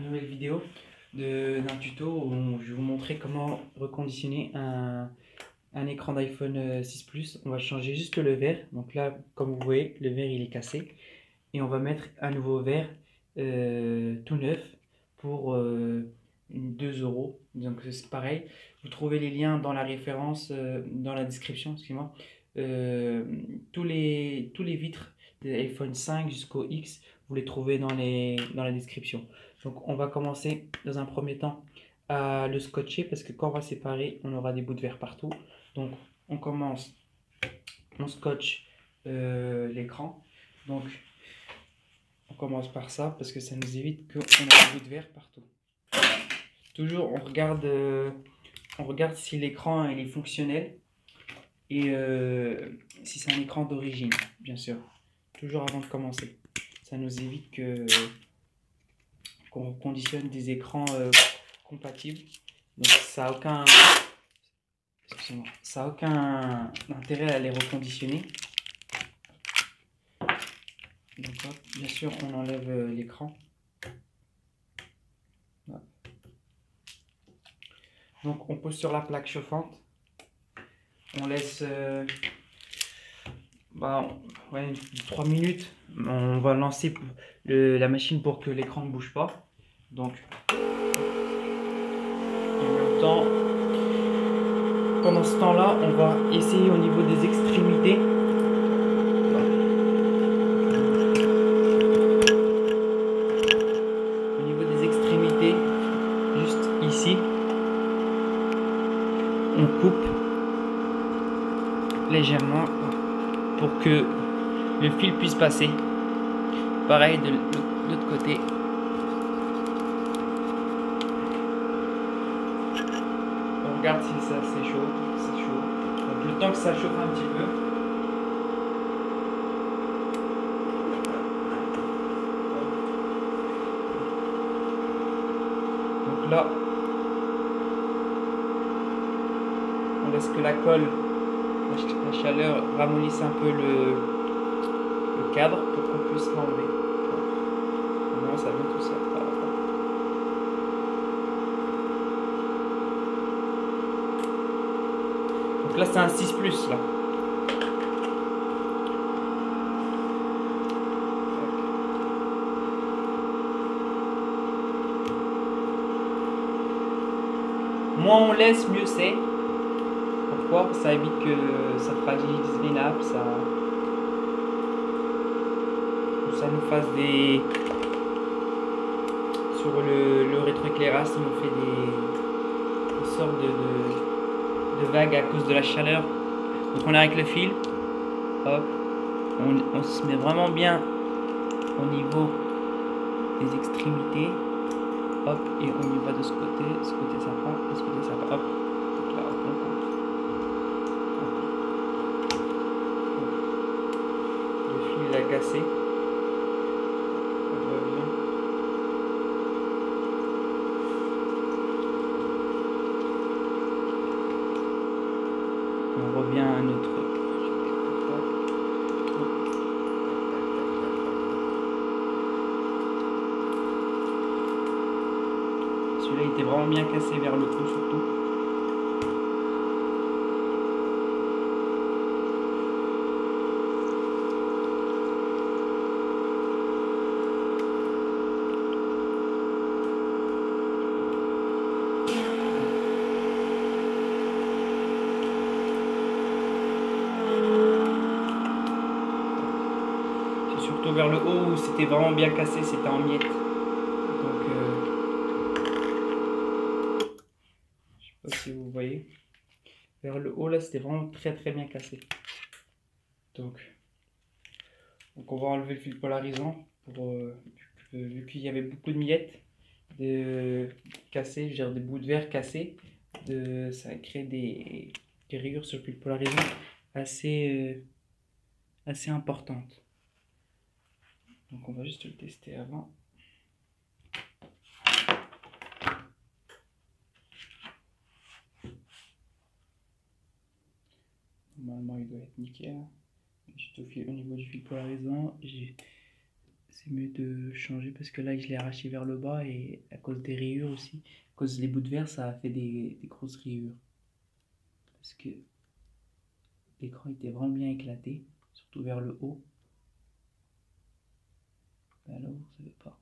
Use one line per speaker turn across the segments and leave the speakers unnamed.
nouvelle vidéo d'un tuto où je vais vous montrer comment reconditionner un écran d'iPhone 6 Plus. On va changer juste le verre. Donc là, comme vous voyez, le verre il est cassé. Et on va mettre un nouveau verre tout neuf pour 2 euros. Donc c'est pareil. Vous trouvez les liens dans la référence, dans la description, excusez-moi. Tous les vitres de iPhone 5 jusqu'au X, vous les trouvez dans la description. Donc on va commencer dans un premier temps à le scotcher parce que quand on va séparer, on aura des bouts de verre partout. Donc on commence, on scotche l'écran. Donc on commence par ça parce que ça nous évite qu'on ait des bouts de verre partout. Toujours on regarde si l'écran il est fonctionnel et si c'est un écran d'origine, bien sûr. Toujours avant de commencer. Ça nous évite qu'on reconditionne des écrans compatibles. Donc ça a aucun intérêt à les reconditionner. Donc hop, bien sûr on enlève l'écran. Donc on pose sur la plaque chauffante. On laisse 3 minutes. On va lancer la machine pour que l'écran ne bouge pas. Donc en même temps, pendant ce temps-là, on va essayer au niveau des extrémités. Au niveau des extrémités, juste ici, on coupe légèrement pour que le fil puisse passer. Pareil de l'autre côté. On regarde si ça c'est chaud. C'est chaud. Donc le temps que ça chauffe un petit peu. Donc là, on laisse que la colle, la chaleur ramollisse un peu le cadre pour qu'on puisse l'enlever. Maintenant ça vient tout seul. Donc là c'est un 6 Plus là. Moins on laisse, mieux c'est. Pourquoi? Ça évite que ça fragilise les nappes, ça nous fasse des... Sur le rétroéclairage, ça nous fait des sortes de vagues à cause de la chaleur. Donc on arrête le fil, hop, on se met vraiment bien au niveau des extrémités, hop, et on y va de ce côté ça prend, de ce côté ça va, hop, donc là, hop, on coupe. Le fil il a cassé. On revient à notre... Celui-là était vraiment bien cassé vers le haut surtout. Surtout vers le haut où c'était vraiment bien cassé, c'était en miettes. Donc, je sais pas si vous voyez. Vers le haut là, c'était vraiment très bien cassé. Donc on va enlever le fil polarisant pour, vu qu'il y avait beaucoup de miettes cassées, je veux dire des bouts de verre cassés, ça crée des rayures sur le fil polarisant assez importantes. Donc on va juste le tester avant. Normalement il doit être nickel. Juste au niveau du fil polarisant, c'est mieux de changer parce que là je l'ai arraché vers le bas et à cause des rayures aussi, à cause des bouts de verre, ça a fait des grosses rayures. Parce que l'écran était vraiment bien éclaté, surtout vers le haut. Là, vous ne savez pas.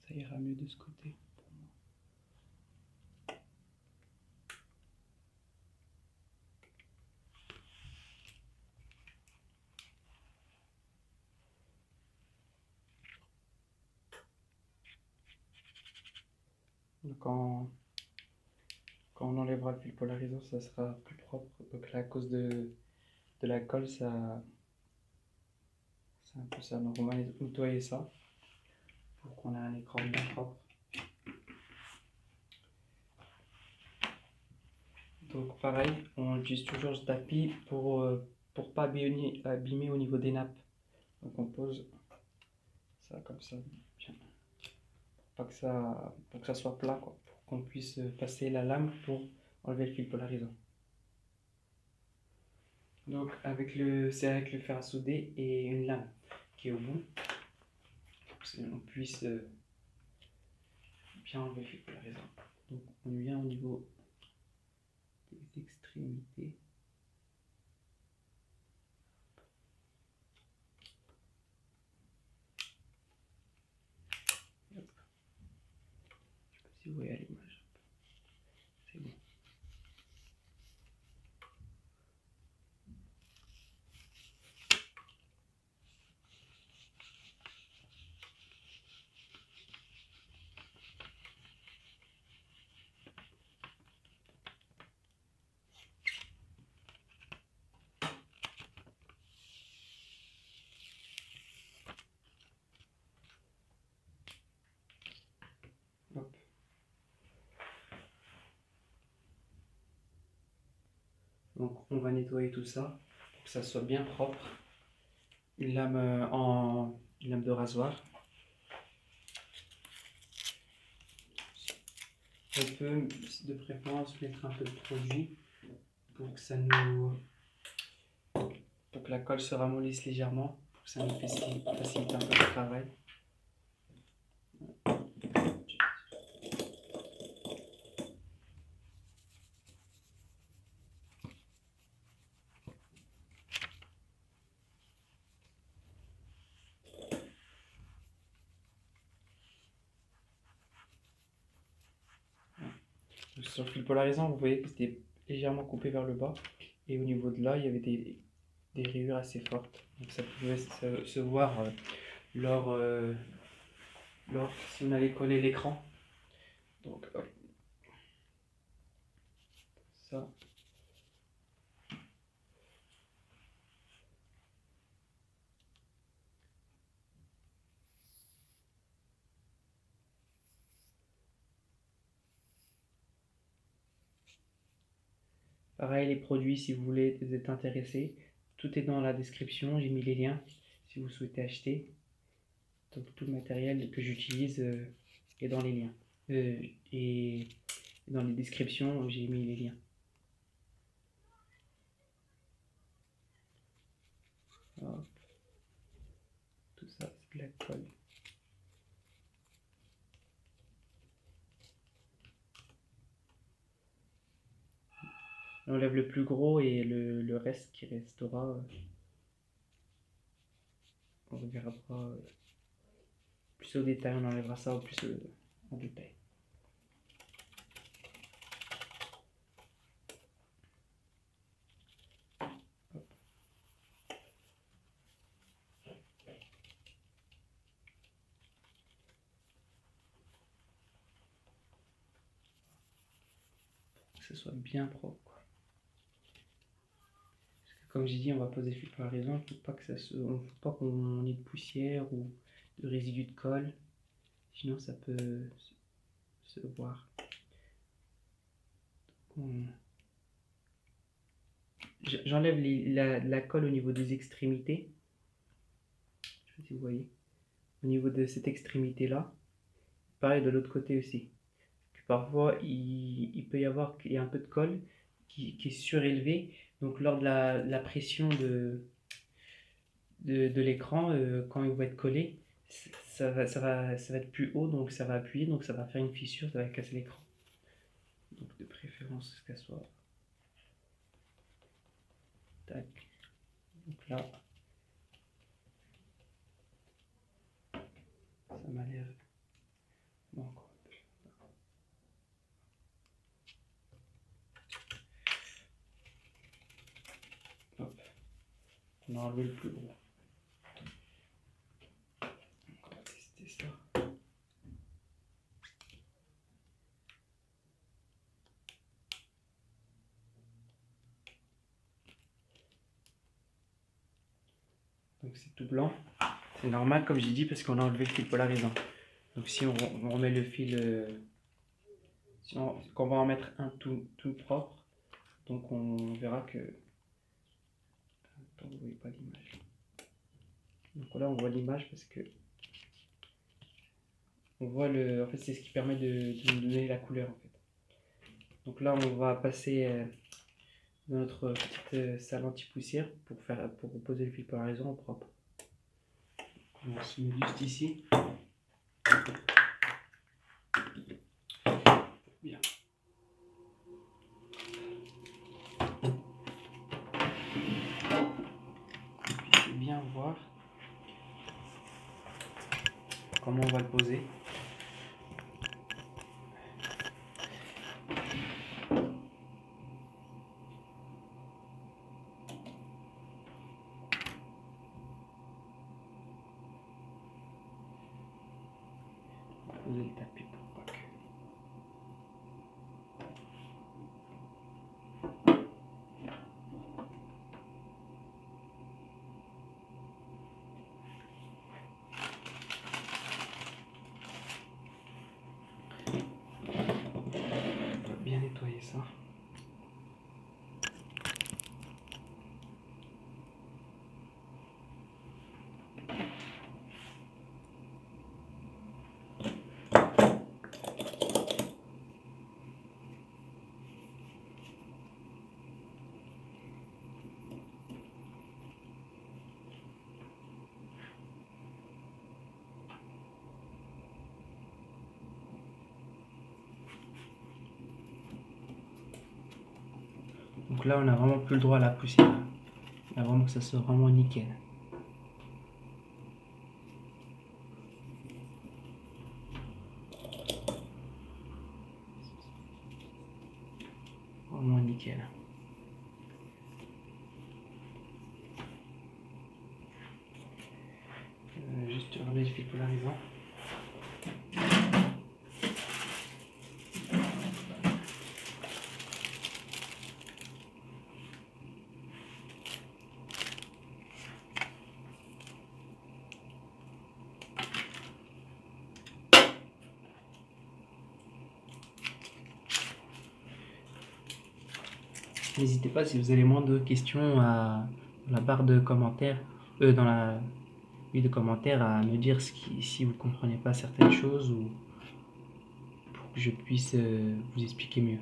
Ça ira mieux de ce côté. Donc quand on enlèvera le fil polarisant, ça sera plus propre. Donc là, à cause de la colle, ça, c'est un peu ça. Donc on va nettoyer ça pour qu'on ait un écran bien propre. Donc pareil, on utilise toujours ce tapis pour pas abîmer au niveau des nappes. Donc on pose ça comme ça, bien. Pour que ça soit plat, quoi, pour qu'on puisse passer la lame pour enlever le fil polarisant. Donc c'est avec le fer à souder et une lame qui est au bout, pour qu'on puisse bien enlever le fil polarisant. Donc on vient au niveau des extrémités. Hop. Je sais pas si vous voyez à l'image. C'est bon. Hop. Donc on va nettoyer tout ça pour que ça soit bien propre. Une lame une lame de rasoir. On peut de préférence mettre un peu de produit pour que pour que la colle se ramollisse légèrement, pour que ça nous facilite un peu le travail. Sur le fil polarisant, vous voyez que c'était légèrement coupé vers le bas. Et au niveau de là, il y avait des rayures assez fortes. Donc ça pouvait se voir lors si on avait collé l'écran. Donc hop. Ça. Pareil, les produits, si vous voulez, vous êtes intéressé, tout est dans la description. J'ai mis les liens si vous souhaitez acheter. Donc tout le matériel que j'utilise est dans les liens. Et dans les descriptions, j'ai mis les liens. Hop. Tout ça, c'est de la colle. On enlève le plus gros et le reste qui restera, on regardera plus au détail, on enlèvera ça au plus en détail. Hop. Pour que ce soit bien propre, quoi. Parce que comme j'ai dit, on va poser le fil polarisant, il ne faut pas qu'on ait de poussière ou de résidus de colle, sinon ça peut se voir. J'enlève la colle au niveau des extrémités. Je sais pas si vous voyez. Au niveau de cette extrémité là, pareil de l'autre côté aussi. Parfois, il peut y avoir qu'il y a un peu de colle qui est surélevé. Donc, lors de la pression de l'écran, quand il va être collé, ça va être plus haut, donc ça va appuyer, donc ça va faire une fissure, ça va casser l'écran. Donc, de préférence, qu'elle soit. Tac. Donc là, ça m'a l'air. Bon, encore. Hop. On a enlevé le plus gros. On va tester ça. Donc c'est tout blanc. C'est normal comme j'ai dit parce qu'on a enlevé le fil polarisant. Donc si on remet le fil, quand on va en mettre un tout propre, donc on verra que... Attends, vous voyez pas l'image. Donc là on voit l'image parce que on voit le... En fait c'est ce qui permet de nous donner la couleur en fait. Donc là on va passer dans notre petite salle anti-poussière pour poser le fil polarisant au propre. On se met juste ici. Bien. Je vais bien voir comment on va le poser. On va poser le tapis pour pas que... On va bien nettoyer ça. Donc là, on n'a vraiment plus le droit à la poussière. Là, vraiment que ça soit vraiment nickel. Vraiment nickel. Juste enlever le fil polarisant. N'hésitez pas si vous avez moins de questions dans la barre de commentaires, dans la de commentaires à me dire si vous ne comprenez pas certaines choses ou pour que je puisse vous expliquer mieux.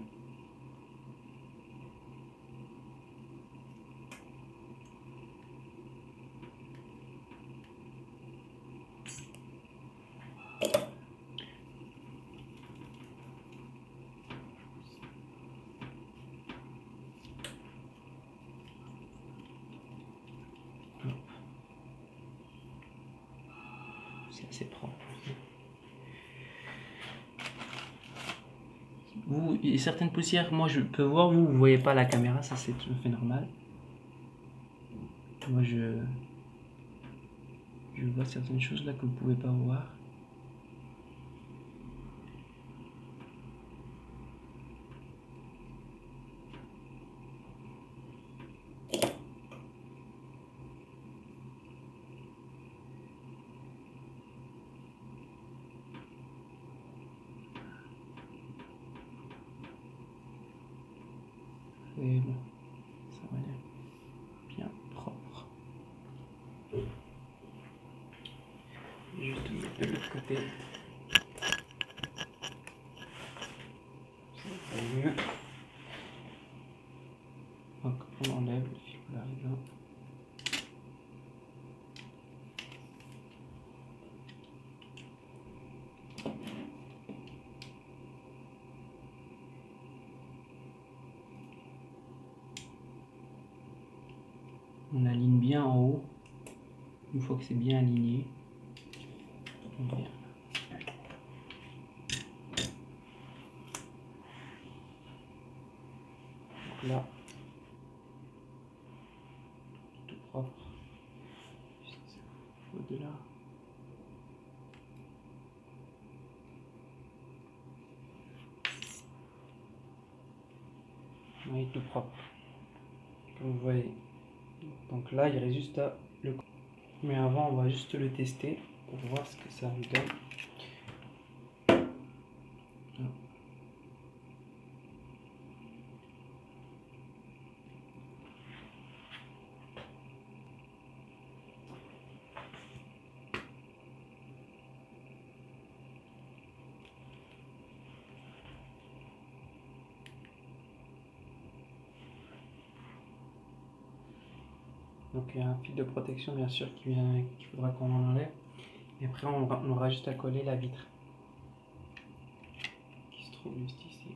C'est assez propre. Il y a certaines poussières, moi je peux voir, vous ne voyez pas la caméra, ça c'est tout à fait normal. Moi je vois certaines choses là que vous ne pouvez pas voir. Et bon, ça va aller bien propre. Juste de l'autre côté. On aligne bien en haut. Une fois que c'est bien aligné, on vient. Donc là, tout propre. Juste au-delà. Oui, tout propre. Comme vous voyez. Donc là, il reste juste à le... Mais avant, on va juste le tester pour voir ce que ça nous donne. Donc il y a un fil de protection bien sûr qu'il faudra qu'on en enlève. Et après on aura juste à coller la vitre qui se trouve juste ici.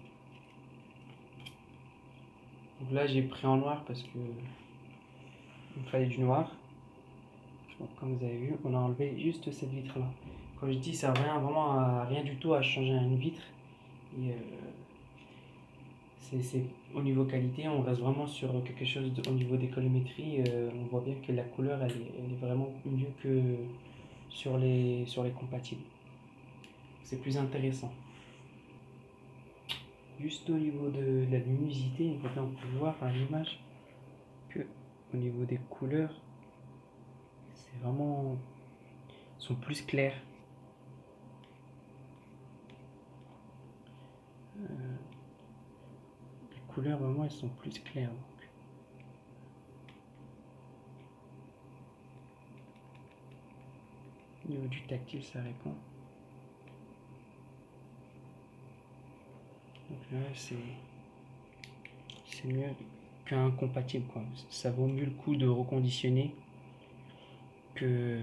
Donc là j'ai pris en noir parce que il me fallait du noir. Donc comme vous avez vu, on a enlevé juste cette vitre là. Comme je dis, ça revient vraiment à rien du tout à changer une vitre. Et c'est au niveau qualité, on reste vraiment sur quelque chose au niveau des colorimétries. On voit bien que la couleur elle est vraiment mieux que sur les compatibles. C'est plus intéressant. Juste au niveau de la luminosité, on peut voir à l'image que au niveau des couleurs, c'est vraiment sont plus clairs. Les couleurs vraiment elles sont plus claires. Donc. Au niveau du tactile, ça répond. Donc là, c'est mieux qu'un compatible, quoi. Ça vaut mieux le coup de reconditionner que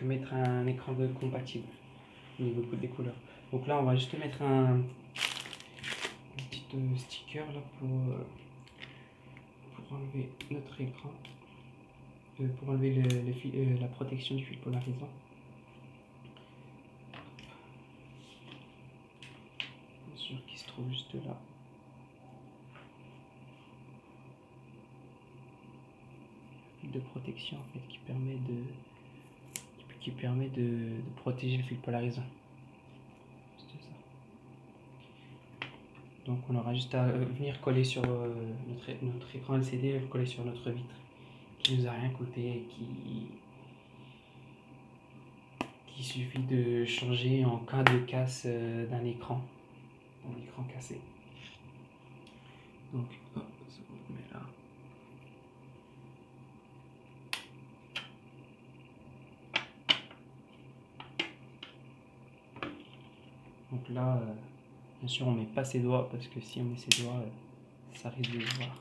mettre un écran de compatible au niveau des couleurs. Donc là, on va juste mettre un petit sticker là pour enlever notre écran, pour enlever la protection du fil polarisant. Bien sûr qu'il se trouve juste là. Fil de protection en fait qui permet de protéger le fil polarisant. C'est ça. Donc on aura juste à venir coller sur notre écran LCD, le coller sur notre vitre, qui nous a rien coûté, qui suffit de changer en cas de casse d'un écran cassé. Donc ça on met là. Donc là, bien sûr on met pas ses doigts parce que si on met ses doigts, ça risque de se voir.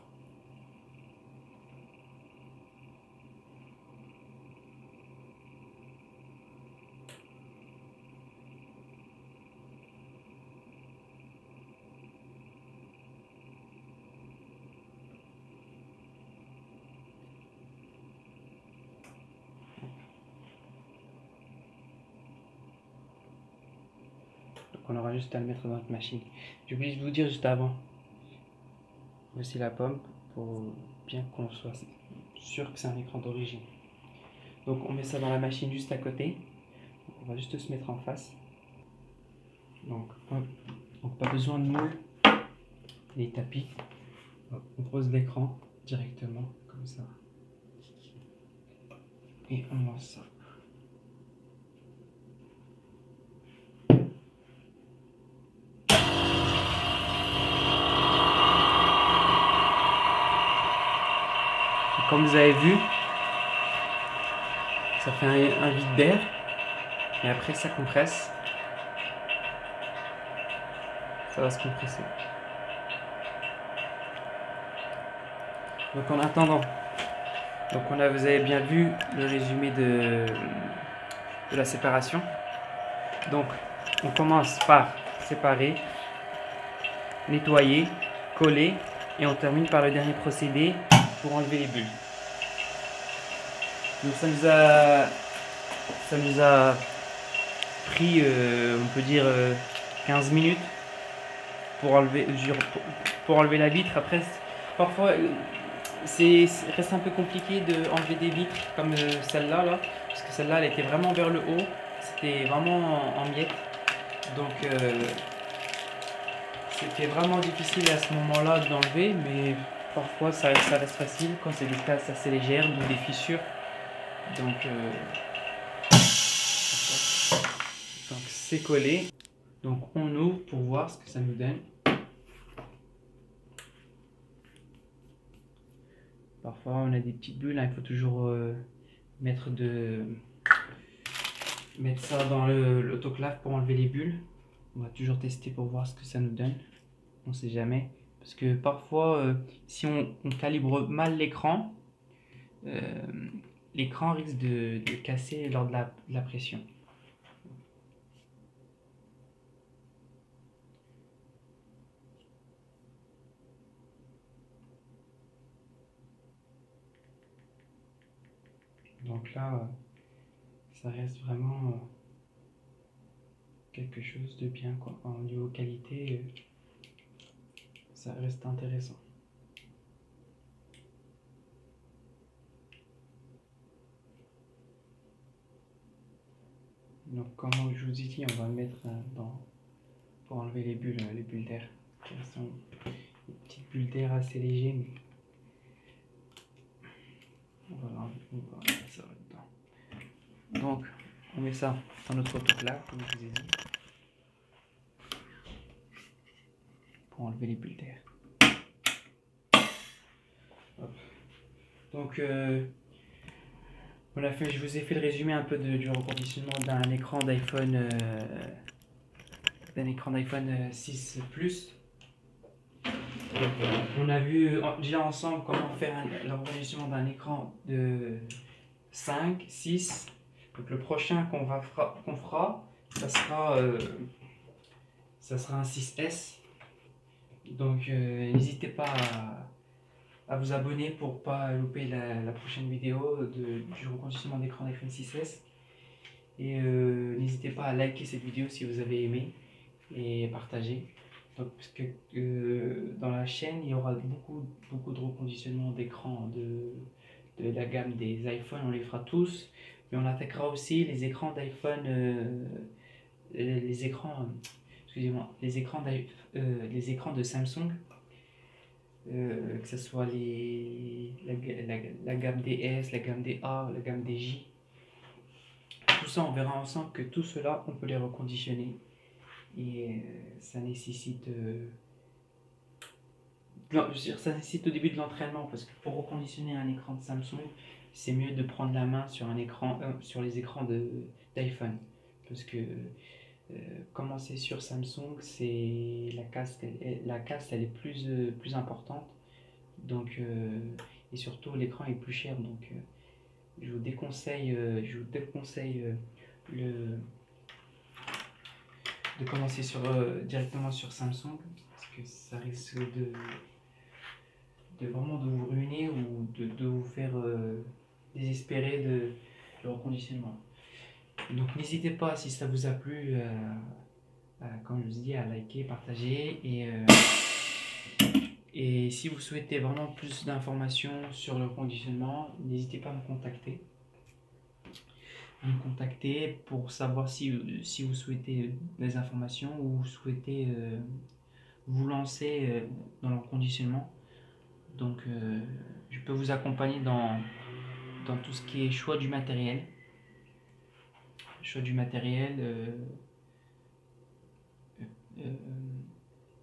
On aura juste à le mettre dans notre machine. J'ai oublié de vous dire juste avant. Voici la pomme pour bien qu'on soit sûr que c'est un écran d'origine. Donc on met ça dans la machine juste à côté. On va juste se mettre en face. Donc pas besoin de moule, les tapis. On pose l'écran directement comme ça. Et on lance ça. Comme vous avez vu, ça fait un vide d'air et après ça compresse. Ça va se compresser. Donc en attendant, vous avez bien vu le résumé de la séparation. Donc on commence par séparer, nettoyer, coller et on termine par le dernier procédé pour enlever les bulles. Donc ça nous a pris, on peut dire, 15 minutes pour enlever la vitre. Après, parfois, reste un peu compliqué de enlever des vitres comme celle-là, là, parce que celle-là, elle était vraiment vers le haut. C'était vraiment en miettes. Donc, c'était vraiment difficile à ce moment-là d'enlever, mais parfois, ça reste facile quand c'est des tasses assez légères ou des fissures. Donc c'est collé. Donc on ouvre pour voir ce que ça nous donne. Parfois on a des petites bulles, hein. Il faut toujours mettre ça dans l'autoclave pour enlever les bulles. On va toujours tester pour voir ce que ça nous donne. On sait jamais. Parce que parfois, si on calibre mal l'écran, l'écran risque de casser lors de la pression. Donc là, ça reste vraiment quelque chose de bien, quoi. Au niveau qualité, ça reste intéressant. Donc comme je vous ai dit, on va le mettre pour enlever les bulles d'air. Ce sont des petites bulles d'air assez légères, mais on va mettre ça là-dedans. Donc on met ça dans notre autoclave, comme je vous ai dit, pour enlever les bulles d'air. Donc je vous ai fait le résumé un peu du reconditionnement d'un écran d'iPhone 6 Plus. On a vu déjà ensemble comment faire le reconditionnement d'un écran de 5, 6. Donc le prochain qu'on fera, ça sera un 6S. Donc n'hésitez pas à vous abonner pour pas louper la prochaine vidéo du reconditionnement d'écran d'iPhone 6S. Et n'hésitez pas à liker cette vidéo si vous avez aimé et partager. Donc, parce que dans la chaîne, il y aura beaucoup de reconditionnement d'écran de la gamme des iPhones, on les fera tous. Mais on attaquera aussi les écrans d'iPhone, excusez-moi, les écrans de Samsung. Que ce soit la gamme des S, la gamme des A, la gamme des J. Tout ça, on verra ensemble que tout cela, on peut les reconditionner. Et ça nécessite au début de l'entraînement, parce que pour reconditionner un écran de Samsung, c'est mieux de prendre la main sur sur les écrans d'iPhone. Parce que commencer sur Samsung, la casse elle est plus importante. Donc, et surtout l'écran est plus cher. Donc je vous déconseille de commencer directement sur Samsung, parce que ça risque vraiment de vous ruiner ou de vous faire désespérer de le reconditionnement. Donc n'hésitez pas, si ça vous a plu, comme je vous dis, à liker, partager, et si vous souhaitez vraiment plus d'informations sur le reconditionnement, n'hésitez pas à me contacter. Pour savoir si vous souhaitez des informations ou vous souhaitez vous lancer dans le reconditionnement. Donc je peux vous accompagner dans tout ce qui est choix du matériel.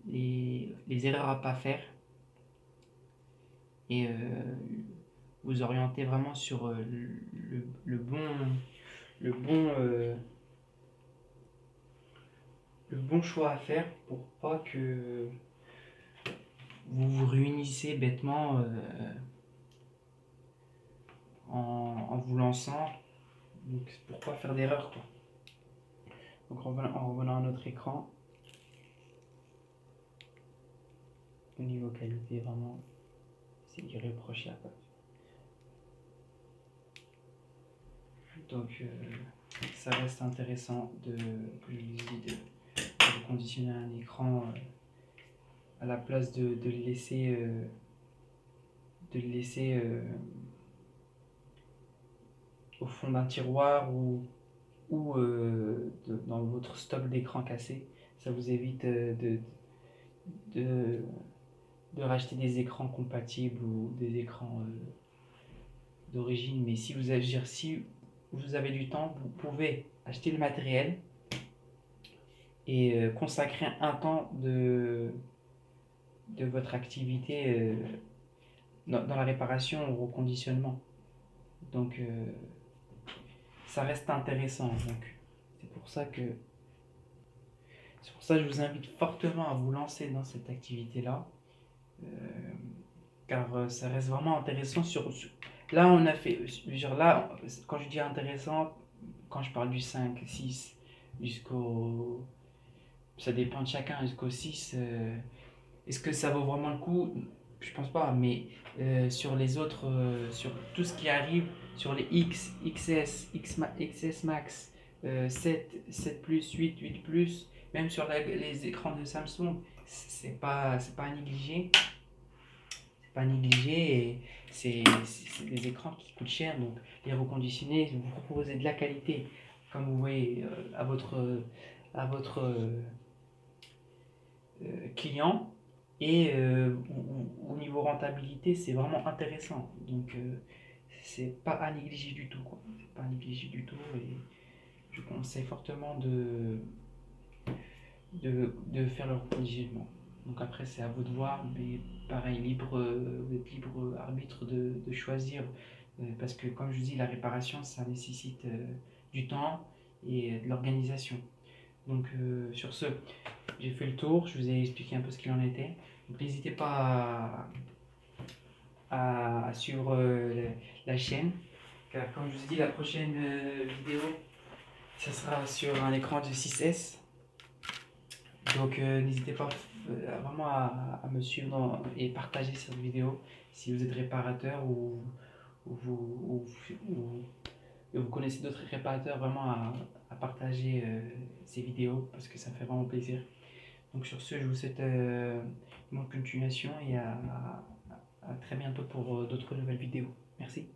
Les erreurs à pas faire, et vous orienter vraiment sur le bon choix à faire pour pas que vous vous réunissez bêtement en vous lançant. Donc pour pas faire d'erreur, quoi. Donc en revenant à notre écran, au niveau qualité, vraiment, c'est irréprochable. Donc, ça reste intéressant comme je vous dis, de reconditionner un écran à la place de le laisser, au fond d'un tiroir ou dans votre stock d'écrans cassés. Ça vous évite de, de racheter des écrans compatibles ou des écrans d'origine. Mais si vous avez du temps, vous pouvez acheter le matériel et consacrer un temps de votre activité dans la réparation ou reconditionnement. Donc ça reste intéressant. Donc c'est pour ça que je vous invite fortement à vous lancer dans cette activité-là. Car ça reste vraiment intéressant là on a fait genre là quand je dis intéressant, quand je parle du 5 6 jusqu'au, ça dépend de chacun, jusqu'au 6, est-ce que ça vaut vraiment le coup? Je pense pas, mais sur les autres, sur tout ce qui arrive, sur les X, XS, XS Max, 7 Plus, 8 Plus, même sur les écrans de Samsung, c'est pas à négliger. C'est pas à négliger et c'est des écrans qui coûtent cher, donc les reconditionner, vous proposez de la qualité, comme vous voyez, à votre client. Et au niveau rentabilité, c'est vraiment intéressant. Donc, c'est pas à négliger du tout, quoi. C'est pas à négliger du tout. Et je conseille fortement de faire le reconditionnement. Donc, après, c'est à vous de voir. Mais pareil, vous êtes libre arbitre de choisir. Parce que, comme je vous dis, la réparation, ça nécessite du temps et de l'organisation. Donc, sur ce, j'ai fait le tour, je vous ai expliqué un peu ce qu'il en était. Donc n'hésitez pas à suivre la chaîne, car comme je vous ai dit, la prochaine vidéo, ça sera sur un écran de 6S. Donc n'hésitez pas vraiment à me suivre et partager cette vidéo si vous êtes réparateur ou vous connaissez d'autres réparateurs, vraiment à partager ces vidéos parce que ça me fait vraiment plaisir. Donc sur ce, je vous souhaite une bonne continuation et à très bientôt pour d'autres nouvelles vidéos. Merci.